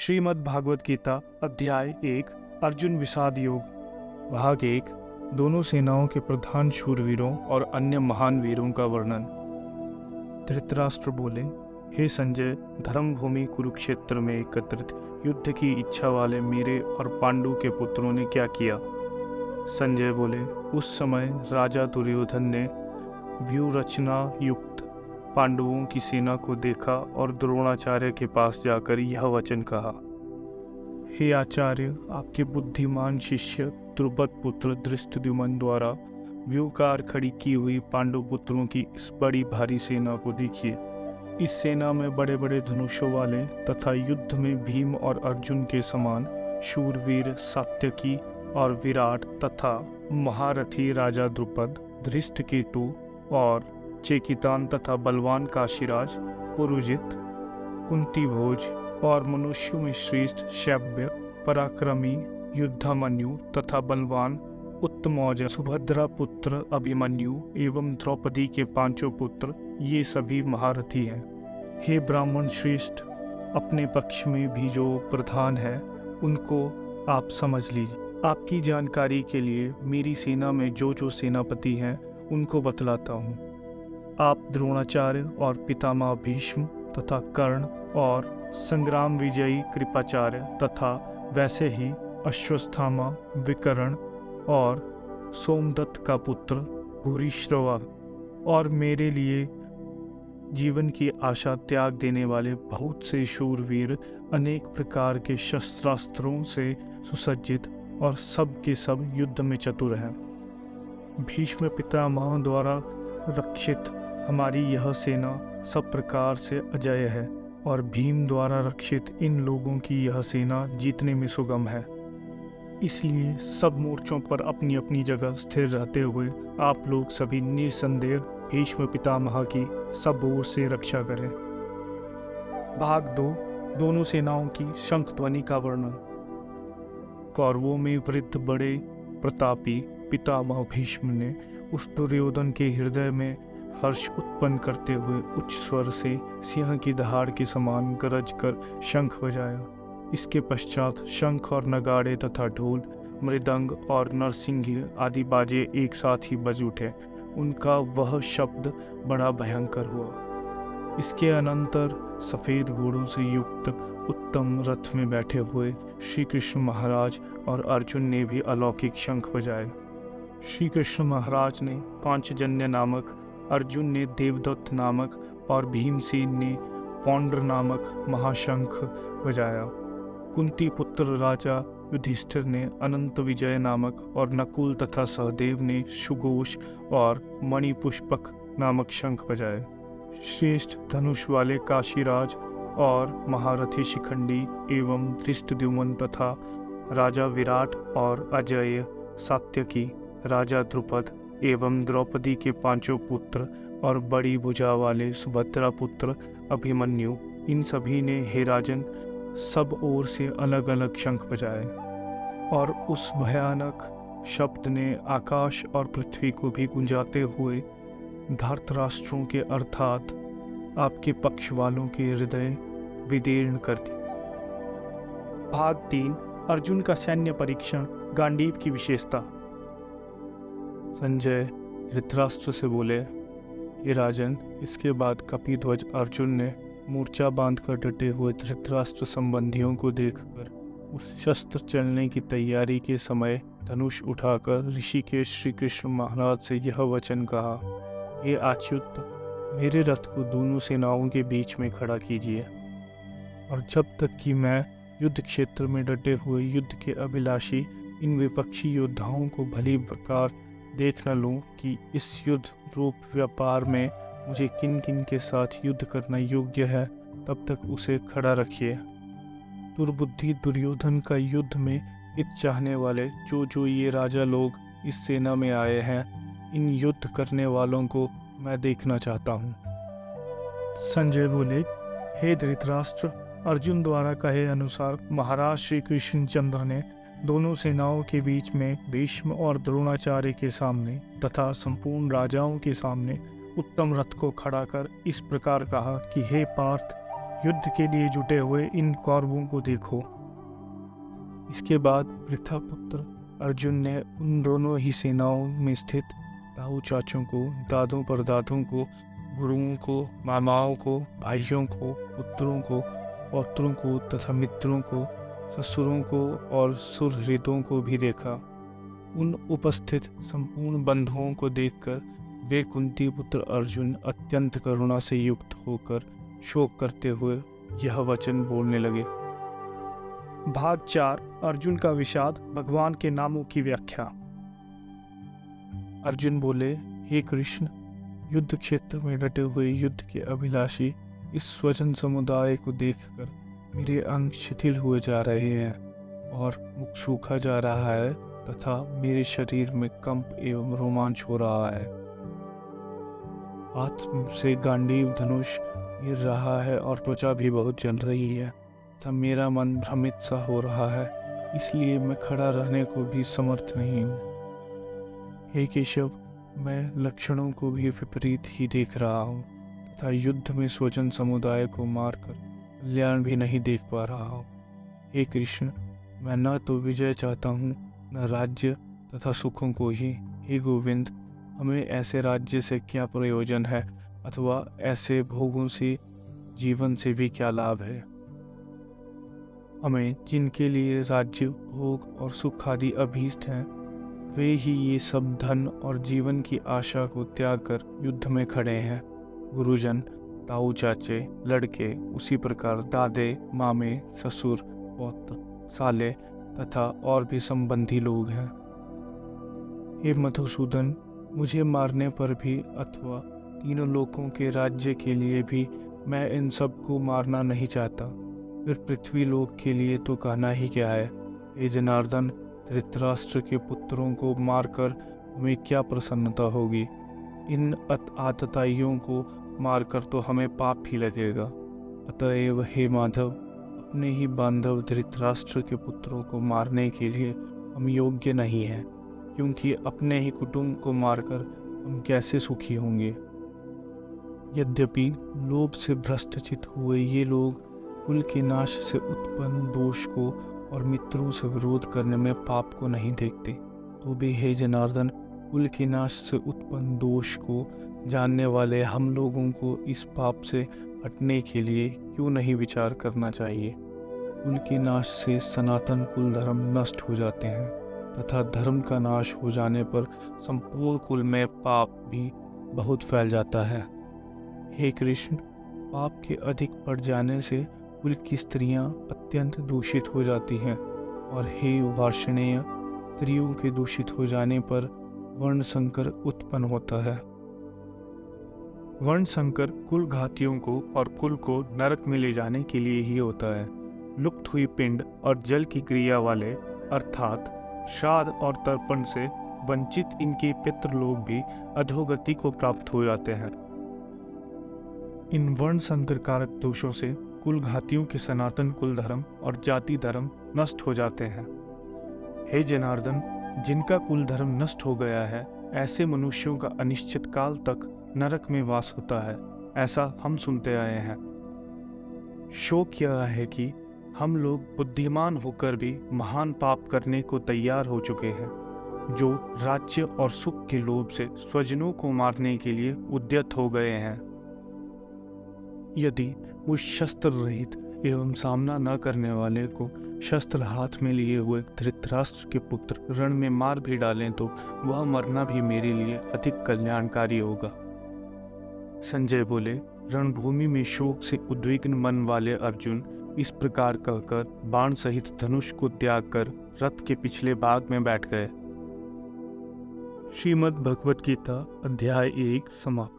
श्रीमद् भागवत गीता अध्याय 1 अर्जुन विषाद योग। भाग 1 दोनों सेनाओं के प्रधान शूरवीरों और अन्य महान वीरों का वर्णन। धृतराष्ट्र बोले, हे संजय, धर्म भूमि कुरुक्षेत्र में एकत्रित युद्ध की इच्छा वाले मेरे और पांडु के पुत्रों ने क्या किया। संजय बोले, उस समय राजा दुर्योधन ने व्यूह रचना युक्त पांडवों की सेना को देखा और द्रोणाचार्य के पास जाकर यह वचन कहा, हे आचार्य, आपके बुद्धिमान शिष्य द्रुपद पुत्र धृष्टद्युम्न द्वारा व्यूहकार खड़ी की हुई पांडु पुत्रों की इस बड़ी भारी सेना को देखिए। इस सेना में बड़े बड़े धनुषों वाले तथा युद्ध में भीम और अर्जुन के समान शूरवीर सात्यकी और विराट तथा महारथी राजा द्रुपद, धृष्टकेतु और चेकितान तथा बलवान काशीराज, पुरुजित, कुंती भोज और मनुष्यों में श्रेष्ठ शैव्य, पराक्रमी युद्धामन्यु तथा बलवान उत्तमौज सुभद्रा पुत्र अभिमन्यु एवं द्रौपदी के पांचों पुत्र, ये सभी महारथी हैं। हे ब्राह्मण श्रेष्ठ, अपने पक्ष में भी जो प्रधान है उनको आप समझ लीजिए। आपकी जानकारी के लिए मेरी सेना में जो सेनापति हैं उनको बतलाता हूँ। आप द्रोणाचार्य और पितामह भीष्म तथा कर्ण और संग्राम विजयी कृपाचार्य तथा वैसे ही अश्वत्थामा, विकर्ण और सोमदत्त का पुत्र भूरिश्रवा और मेरे लिए जीवन की आशा त्याग देने वाले बहुत से शूरवीर अनेक प्रकार के शस्त्रास्त्रों से सुसज्जित और सब के सब युद्ध में चतुर हैं। भीष्म पितामह द्वारा रक्षित हमारी यह सेना सब प्रकार से अजेय है और भीम द्वारा रक्षित इन लोगों की यह सेना जीतने में सुगम है। इसलिए सब मोर्चों पर अपनी अपनी जगह स्थिर रहते हुए आप लोग सभी निसंदेह भीष्म पितामह की सब ओर से रक्षा करें। भाग 2 दोनों सेनाओं की शंख ध्वनि का वर्णन। कौरवों में वृद्ध बड़े प्रतापी पितामह भीष्म ने उस दुर्योधन के हृदय में हर्ष उत्पन्न करते हुए उच्च स्वर से सिंह की दहाड़ के समान गरज कर शंख बजाया। इसके पश्चात शंख और नगाड़े तथा ढोल, मृदंग और नरसिंघी आदि बाजे एक साथ ही बज उठे। उनका वह शब्द बड़ा भयंकर हुआ। इसके अनंतर सफ़ेद घोड़ों से युक्त उत्तम रथ में बैठे हुए श्री कृष्ण महाराज और अर्जुन ने भी अलौकिक शंख बजाए। श्री कृष्ण महाराज ने पांचजन्य नामक, अर्जुन ने देवदत्त नामक और भीमसेन ने पौंड्र नामक महाशंख बजाया। कुंती पुत्र राजा युधिष्ठिर ने अनंत विजय नामक और नकुल तथा सहदेव ने सुघोष और मणिपुष्पक नामक शंख बजाए। श्रेष्ठ धनुष वाले काशीराज और महारथी शिखंडी एवं धृष्टद्युम्न तथा राजा विराट और अजेय सात्यकी, राजा द्रुपद एवं द्रौपदी के पांचों पुत्र और बड़ी भुजा वाले सुभद्रा पुत्र अभिमन्यु, इन सभी ने हे राजन सब ओर से अलग अलग शंख बजाए और उस भयानक शब्द ने आकाश और पृथ्वी को भी गुंजाते हुए धृतराष्ट्रों के अर्थात आपके पक्ष वालों के हृदय विदीर्ण कर दी। भाग 3 अर्जुन का सैन्य परीक्षण, गांडीव की विशेषता। संजय धृतराष्ट्र से बोले, हे राजन, इसके बाद कपिध्वज अर्जुन ने मूर्छा बांधकर डटे हुए धृतराष्ट्र संबंधियों को देखकर उस शस्त्र चलने की तैयारी के समय धनुष उठाकर ऋषिकेश श्री कृष्ण महाराज से यह वचन कहा, हे अच्युत, मेरे रथ को दोनों सेनाओं के बीच में खड़ा कीजिए और जब तक कि मैं युद्ध क्षेत्र में डटे हुए युद्ध के अभिलाषी इन विपक्षी योद्धाओं को भली प्रकार देख न लूं कि इस युद्ध रूप व्यापार में मुझे किन किन के साथ युद्ध करना योग्य है, तब तक उसे खड़ा रखिए। दुर्बुद्धि दुर्योधन का युद्ध में हित चाहने वाले जो ये राजा लोग इस सेना में आए हैं, इन युद्ध करने वालों को मैं देखना चाहता हूँ। संजय बोले, हे धृतराष्ट्र, अर्जुन द्वारा कहे अनुसार महाराज श्री कृष्णचंद्र ने दोनों सेनाओं के बीच में भीष्म और द्रोणाचार्य के सामने तथा संपूर्ण राजाओं के सामने उत्तम रथ को खड़ा कर इस प्रकार कहा कि हे पार्थ, युद्ध के लिए जुटे हुए इन कौरवों को देखो। इसके बाद पृथा पुत्र अर्जुन ने उन दोनों ही सेनाओं में स्थित ताऊ चाचों को, दादों परदादों को, गुरुओं को, मामाओं को, भाइयों को, पुत्रों को, पौत्रों को तथा मित्रों को, ससुरों को और सुहृदों को भी देखा। उन उपस्थित संपूर्ण बंधुओं को देखकर वे कुंती पुत्र अर्जुन अत्यंत करुणा से युक्त होकर शोक करते हुए यह वचन बोलने लगे। भाग 4 अर्जुन का विषाद, भगवान के नामों की व्याख्या। अर्जुन बोले, हे कृष्ण, युद्ध क्षेत्र में डटे हुए युद्ध के अभिलाषी इस स्वजन समुदाय को देखकर मेरे अंग शिथिल हुए जा रहे हैं और मुख सूखा जा रहा है तथा मेरे शरीर में कंप एवं रोमांच हो रहा है। हाथ से गांडीव धनुष गिर रहा है और त्वचा भी बहुत जल रही है तथा मेरा मन भ्रमित सा हो रहा है, इसलिए मैं खड़ा रहने को भी समर्थ नहीं हूँ। हे केशव, मैं लक्षणों को भी विपरीत ही देख रहा हूँ तथा युद्ध में स्वजन समुदाय को मारकर कल्याण भी नहीं देख पा रहा हूँ। हे कृष्ण, मैं न तो विजय चाहता हूँ न राज्य तथा सुखों को ही। हे गोविंद, हमें ऐसे राज्य से क्या प्रयोजन है अथवा ऐसे भोगों से, जीवन से भी क्या लाभ है। हमें जिनके लिए राज्य, भोग और सुख आदि अभीष्ट हैं, वे ही ये सब धन और जीवन की आशा को त्याग कर युद्ध में खड़े हैं। गुरुजन, ताऊ चाचे, लड़के, उसी प्रकार दादे, मामे, ससुर, पौत्र, साले तथा और भी संबंधी लोग हैं। हे मधुसूदन, मुझे मारने पर भी अथवा तीनों लोकों के राज्य के लिए भी मैं इन सबको मारना नहीं चाहता। फिर पृथ्वी लोक के लिए तो कहना ही क्या है। हे जनार्दन, धृतराष्ट्र के पुत्रों को मारकर हमें क्या प्रसन्नता होगी। इन आतताइयों को मारकर तो हमें पाप ही लगेगा। अतएव हे माधव, अपने ही बांधव धृतराष्ट्र के पुत्रों को मारने के लिए हम योग्य नहीं हैं, क्योंकि अपने ही कुटुंब को मारकर हम कैसे सुखी होंगे। यद्यपि लोभ से भ्रष्टचित हुए ये लोग कुल के नाश से उत्पन्न दोष को और मित्रों से विरोध करने में पाप को नहीं देखते, तो भी हे जनार्दन, कुल के नाश से उत्पन्न दोष को जानने वाले हम लोगों को इस पाप से हटने के लिए क्यों नहीं विचार करना चाहिए। कुल के नाश से सनातन कुल धर्म नष्ट हो जाते हैं तथा धर्म का नाश हो जाने पर संपूर्ण कुल में पाप भी बहुत फैल जाता है। हे कृष्ण, पाप के अधिक बढ़ जाने से कुल की स्त्रियां अत्यंत दूषित हो जाती हैं और हे वार्ष्णेय, स्त्रियों के दूषित हो जाने पर वर्ण संकर उत्पन्न होता है। वर्ण संकर कुल घातियों को और कुल को नरक में ले जाने के लिए ही होता है। लुप्त हुई पिंड और जल की क्रिया वाले अर्थात श्राद्ध और तर्पण से वंचित इनके पितृलोक भी अधोगति को प्राप्त हो जाते हैं। इन वर्ण संकर कारक दोषों से कुल घातियों के सनातन कुल धर्म और जाति धर्म नष्ट हो जाते हैं। हे जनार्दन, जिनका कुल धर्म नष्ट हो गया है, ऐसे मनुष्यों का अनिश्चित काल तक नरक में वास होता है, ऐसा हम सुनते आए हैं। शोक यह है कि हम लोग बुद्धिमान होकर भी महान पाप करने को तैयार हो चुके हैं, जो राज्य और सुख के लोभ से स्वजनों को मारने के लिए उद्यत हो गए हैं। यदि उस शस्त्र रहित एवं सामना न करने वाले को शस्त्र हाथ में लिए हुए धृतराष्ट्र के पुत्र रण में मार भी डालें तो वह मरना भी मेरे लिए अधिक कल्याणकारी होगा। संजय बोले, रणभूमि में शोक से उद्विग्न मन वाले अर्जुन इस प्रकार कहकर बाण सहित धनुष को त्याग कर रथ के पिछले भाग में बैठ गए। श्रीमद् भगवद गीता अध्याय 1 समाप्त।